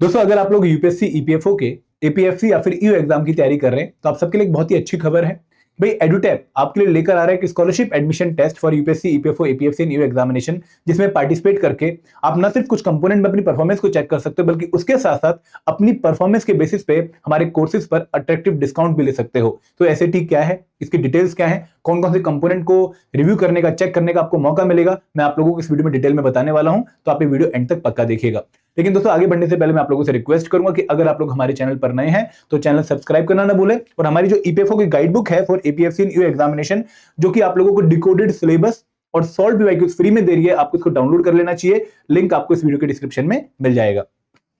दोस्तों अगर आप लोग यूपीएससी ईपीएफओ के एपीएफसी या फिर ईओ एग्जाम की तैयारी कर रहे हैं तो आप सबके लिए एक बहुत ही अच्छी खबर है। भाई एडुटैप आपके लिए लेकर आ रहा है कि scholarship admission test for UPSC EPFO APFC and EO examination, जिसमें पार्टिसिपेट करके आप न सिर्फ कुछ कंपोनेंट में अपनी परफॉर्मेंस को चेक कर सकते हो बल्कि उसके साथ साथ अपनी परफॉर्मेंस के बेसिस पे हमारे कोर्सेज पर अट्रैक्टिव डिस्काउंट भी ले सकते हो। तो एसएटी क्या है, इसकी डिटेल्स क्या है, कौन कौन से कंपोनेंट को रिव्यू करने का, चेक करने का आपको मौका मिलेगा, मैं आप लोगों को इस वीडियो में डिटेल में बताने वाला हूं। तो आप ये वीडियो एंड तक पक्का देखिएगा। लेकिन दोस्तों आगे बढ़ने से पहले मैं आप लोगों से रिक्वेस्ट करूंगा कि अगर आप लोग हमारे चैनल पर नए हैं तो चैनल सब्सक्राइब करना ना भूलें, और हमारी जो ईपीएफओ की गाइड बुक है for APFC and EO examination, जो कि आप लोगों को डिकोडेड सिलेबस और सॉल्व पीवाईक्यूज फ्री में दे रही है, आपको इसको डाउनलोड कर लेना चाहिए। लिंक आपको इस वीडियो के डिस्क्रिप्शन में मिल जाएगा।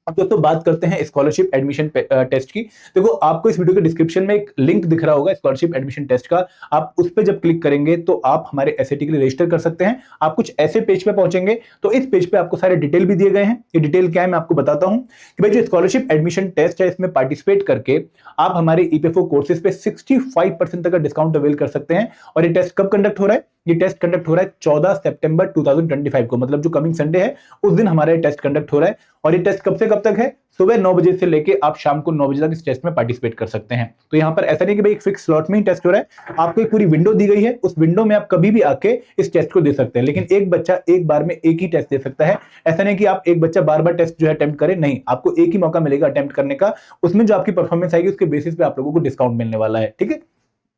अब दोस्तों बात करते हैं स्कॉलरशिप एडमिशन टेस्ट की। देखो आपको इस वीडियो के डिस्क्रिप्शन में एक लिंक दिख रहा होगा स्कॉलरशिप एडमिशन टेस्ट का, आप उस पर जब क्लिक करेंगे तो आप हमारे एसएटी के लिए रजिस्टर कर सकते हैं। आप कुछ ऐसे पेज पे पहुंचेंगे तो इस पेज पे आपको सारे डिटेल भी दिए गए हैं। ये डिटेल क्या है मैं आपको बताता हूं कि भाई जो स्कॉलरशिप एडमिशन टेस्ट है इसमें पार्टिसिपेट करके आप हमारे ईपीएफओ कोर्सेज पे 65% तक का डिस्काउंट अवेल कर सकते हैं। और ये टेस्ट कब कंडक्ट हो रहा है? ये टेस्ट कंडक्ट हो रहा है 14 सितंबर 2025 को, मतलब जो कमिंग संडे है उस दिन हमारा टेस्ट कंडक्ट हो रहा है। और ये टेस्ट कब से कब तक है? सुबह 9 बजे से लेके आप शाम को 9 बजे तक इस टेस्ट में पार्टिसिपेट कर सकते हैं। तो यहाँ पर ऐसा नहीं कि भाई एक फिक्स स्लॉट में ही टेस्ट हो रहा है, आपको एक पूरी विंडो दी गई है, उस विंडो में आप कभी भी आके इस टेस्ट को दे सकते हैं। लेकिन एक बच्चा एक बार में एक ही टेस्ट दे सकता है। ऐसा नहीं कि आप एक बच्चा बार बार टेस्ट जो है अटेम्प्ट करे, नहीं, आपको एक ही मौका मिलेगा अटेम्प्ट करने का। उसमें जो आपकी परफॉर्मेंस आएगी उसके बेसिस पे आप लोगों को डिस्काउंट मिलने वाला है। ठीक है।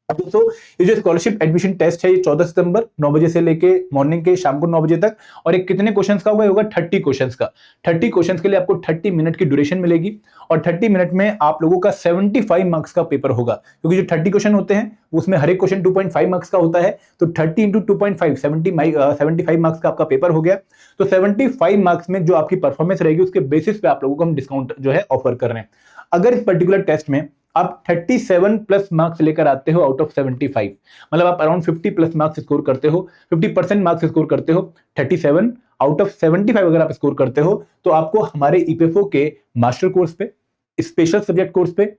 अब दोस्तों ये जो स्कॉलरशिप एडमिशन टेस्ट है ये 14 सितंबर 9 बजे से लेके मॉर्निंग के शाम को 9 बजे तक, और एक कितने क्वेश्चंस का होगा? 30 क्वेश्चंस का। 30 क्वेश्चंस के लिए आपको 30 मिनट की ड्यूरेशन मिलेगी, और 30 मिनट में आप लोगों का 75 मार्क्स का पेपर होगा। क्योंकि जो 30 क्वेश्चन होते हैं उसमें हर एक क्वेश्चन 2.5 मार्क्स का होता है, तो 30 इंटू 2.5 75 मार्क्स का आपका पेपर हो गया। तो 75 मार्क्स में जो आपकी परफॉर्मेंस रहेगी उसके बेसिस पे आप लोगों को हम डिस्काउंट जो है ऑफर कर रहे हैं। अगर इस पर्टिकुलर टेस्ट में आप 37 प्लस मार्क्स लेकर आते हो आउट ऑफ 75, मतलब आप अराउंड 50 प्लस मार्क्स स्कोर करते हो, 50% मार्क्स स्कोर करते हो, 37 आउट ऑफ 75 अगर आप स्कोर करते हो तो आपको हमारे ईपीएफओ के मास्टर कोर्स पे, स्पेशल सब्जेक्ट कोर्स पे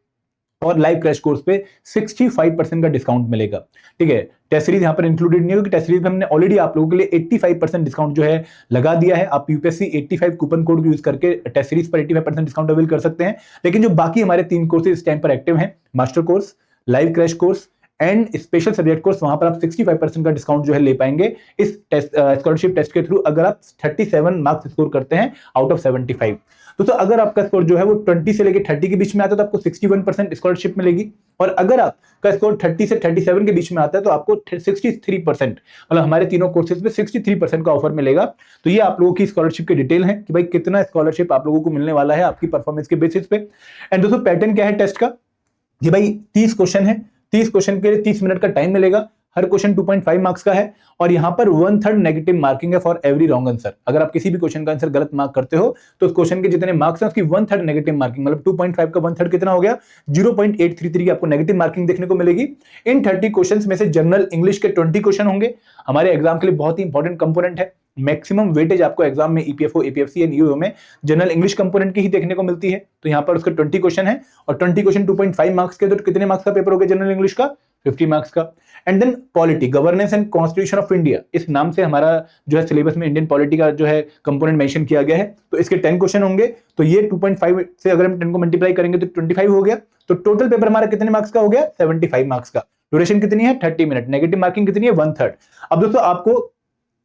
और लाइव क्रैश कोर्स पे 65% का डिस्काउंट मिलेगा। ठीक है। टेस्ट सीरीज यहां पर इंक्लूडेड नहीं होगी। टेस्ट सीरीज में हमने ऑलरेडी आप लोगों के लिए 85% डिस्काउंट जो है लगा दिया है। आप यूपीएससी 85 कूपन कोड को यूज करके टेस्ट सीरीज पर 85% डिस्काउंट अवेल कर सकते हैं। लेकिन जो बाकी हमारे 3 कोर्सेज इस टाइम पर एक्टिव हैं, master course, live crash course and special subject course, वहां पर आप 65% का डिस्काउंट जो है ले पाएंगे इस टेस्ट स्कॉलरशिप टेस्ट के थ्रू, अगर आप 37 मार्क्स स्कोर करते हैं आउट ऑफ 75। तो अगर आपका स्कोर जो है वो 20 से लेकर 30 के बीच में आता है तो आपको 61% स्कॉलरशिप मिलेगी, और अगर आपका स्कोर 30 से 37 के बीच में आता है तो आपको 63%, मतलब हमारे तीनों कोर्सेज में 63% का ऑफर मिलेगा। तो ये आप लोगों की स्कॉलरशिप की डिटेल है कि भाई कितना स्कॉलरशिप आप लोगों को मिलने वाला है आपकी परफॉर्मेंस के बेसिस पे। एंड दोस्तों पैटर्न क्या है टेस्ट का? कि भाई 30 क्वेश्चन है, 30 क्वेश्चन के लिए 30 मिनट का टाइम मिलेगा, हर क्वेश्चन 2.5 मार्क्स का है, और यहां पर 1/3 नेगेटिव मार्किंग है फॉर एवरी रॉन्ग आंसर। अगर आप किसी भी क्वेश्चन का आंसर गलत मार्क करते हो तो उस क्वेश्चन के जितने मार्क्स हैं उसकी 1/3 नेगेटिव मार्किंग, मतलब 2.5 का 1/3 कितना हो गया? 0.833 की आपको नेगेटिव मार्किंग देखने को मिलेगी। इन 30 क्वेश्चंस में से जनरल इंग्लिश के 20 क्वेश्चन होंगे। हमारे एग्जाम के लिए बहुत ही इंपॉर्टेंट कंपोनेंट है। मैक्सिमम वेटेज आपको एग्जाम में ईपीएफओ एपीएफसी एंड ईओ में जनरल इंग्लिश कंपोनेंट की ही देखने को मिलती है। तो यहां पर उसके 20 क्वेश्चन है, और 20 क्वेश्चन 2.5 मार्क्स के, तो कितने मार्क्स का पेपर हो गया जनरल इंग्लिश का? 50 मार्क्स का। And then polity, governance and constitution of India, इस नाम से हमारा जो है सिलेबस में इंडियन पॉलिटी का जो है कंपोनेंट मेंशन किया गया है। तो इसके 10 क्वेश्चन होंगे, तो ये 2.5 से अगर हम 10 को मल्टीप्लाई करेंगे तो 25 हो गया। तो टोटल पेपर हमारा कितने मार्क्स का हो गया? 75 मार्क्स का। ड्यूरेशन कितनी है? 30 मिनट। नेगेटिव मार्किंग कितनी है? 1/3। अब दोस्तों आपको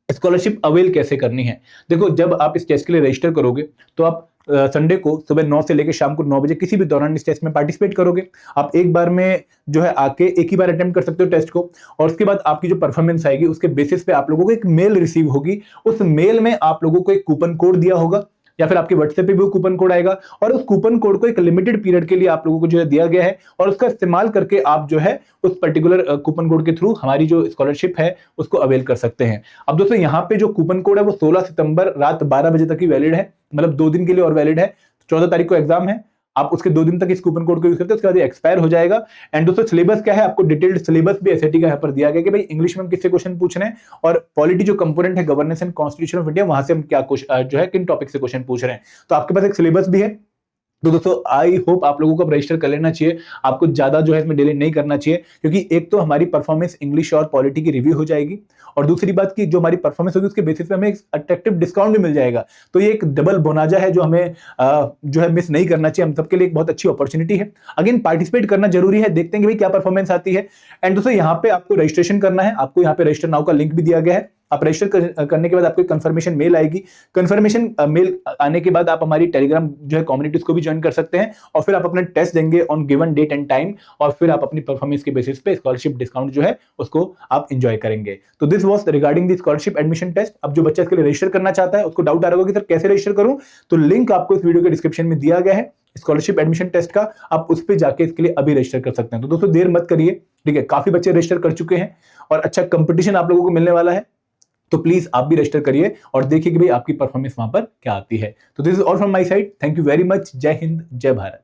स्कॉलरशिप अवेल कैसे करनी है? देखो जब आप इस टेस्ट के लिए रजिस्टर करोगे तो आप संडे को सुबह 9 से लेकर शाम को 9 बजे किसी भी दौरान इस टेस्ट में पार्टिसिपेट करोगे। आप एक बार में जो है आके एक ही बार अटेम्प्ट कर सकते हो टेस्ट को, और उसके बाद आपकी जो परफॉर्मेंस आएगी उसके बेसिस पे आप लोगों को एक मेल रिसीव होगी। उस मेल में आप लोगों को एक कूपन कोड दिया होगा, या फिर आपके व्हाट्सएप पे भी वो कूपन कोड आएगा, और उस कूपन कोड को एक लिमिटेड पीरियड के लिए आप लोगों को जो है दिया गया है, और उसका इस्तेमाल करके आप जो है उस पर्टिकुलर कूपन कोड के थ्रू हमारी जो स्कॉलरशिप है उसको अवेल कर सकते हैं। अब दोस्तों यहाँ पे जो कूपन कोड है वो 16 सितंबर रात 12 बजे तक ही वैलिड है, मतलब 2 दिन के लिए और वैलिड है। 14 तारीख को एग्जाम है, आप उसके 2 दिन तक इस कूपन कोड को यूज करते हैं, उसके बाद ये एक्सपायर हो जाएगा। एंड दोस्तों सिलेबस क्या है? आपको डिटेल्ड सिलेबस भी एसएटी का यहाँ पर दिया गया कि भाई इंग्लिश में हम किससे क्वेश्चन पूछ रहे हैं, और पॉलिटी जो कंपोनेंट है governance and constitution of India, वहां से हम क्या जो है किन टॉपिक से क्वेश्चन पूछ रहे हैं। तो आपके पास एक सिलेबस भी है, तो दोस्तों आई होप आप लोगों को अब रजिस्टर कर लेना चाहिए, आपको ज्यादा जो है इसमें डिले नहीं करना चाहिए, क्योंकि एक तो हमारी परफॉर्मेंस इंग्लिश और पॉलिटी की रिव्यू हो जाएगी, और दूसरी बात की जो हमारी परफॉर्मेंस होगी उसके बेसिस पे हमें अट्रैक्टिव डिस्काउंट भी मिल जाएगा। तो ये एक डबल बोनाजा है जो हमें जो है मिस नहीं करना चाहिए, हम सबके लिए एक बहुत अच्छी अपॉर्चुनिटी है। अगेन पार्टिसिपेट करना जरूरी है, देखते हैं कि भाई क्या परफॉर्मेंस आती है। एंड दोस्तों यहाँ पे आपको रजिस्ट्रेशन करना है, आपको यहाँ पे रजिस्टर नाउ का लिंक भी दिया गया है। आप रजिस्टर करने के बाद आपको कंफर्मेशन मेल आएगी, कंफर्मेशन मेल आने के बाद आप हमारी टेलीग्राम जो है कम्युनिटीज को भी ज्वाइन कर सकते हैं, और फिर आप अपना टेस्ट देंगे on given date and time, और फिर आप अपनी परफॉर्मेंस के बेसिस पे स्कॉलरशिप डिस्काउंट जो है उसको आप एंजॉय करेंगे। तो this was regarding the scholarship admission test. अब जो बच्चा इसके लिए रजिस्टर करना चाहता है उसको डाउट आ रहा होगा कि सर कैसे रजिस्टर करूं, तो लिंक आपको इस वीडियो के डिस्क्रिप्शन में दिया गया है स्कॉलरशिप एडमिशन टेस्ट का, आप उस पर जाके इसके लिए अभी रजिस्टर कर सकते हैं। तो दोस्तों देर मत करिए, ठीक है, काफी बच्चे रजिस्टर कर चुके हैं और अच्छा कंपटीशन आप लोगों को मिलने वाला है, तो प्लीज आप भी रजिस्टर करिए और देखिए कि भाई आपकी परफॉर्मेंस वहां पर क्या आती है। तो this is all from my side, thank you very much, जय हिंद जय भारत।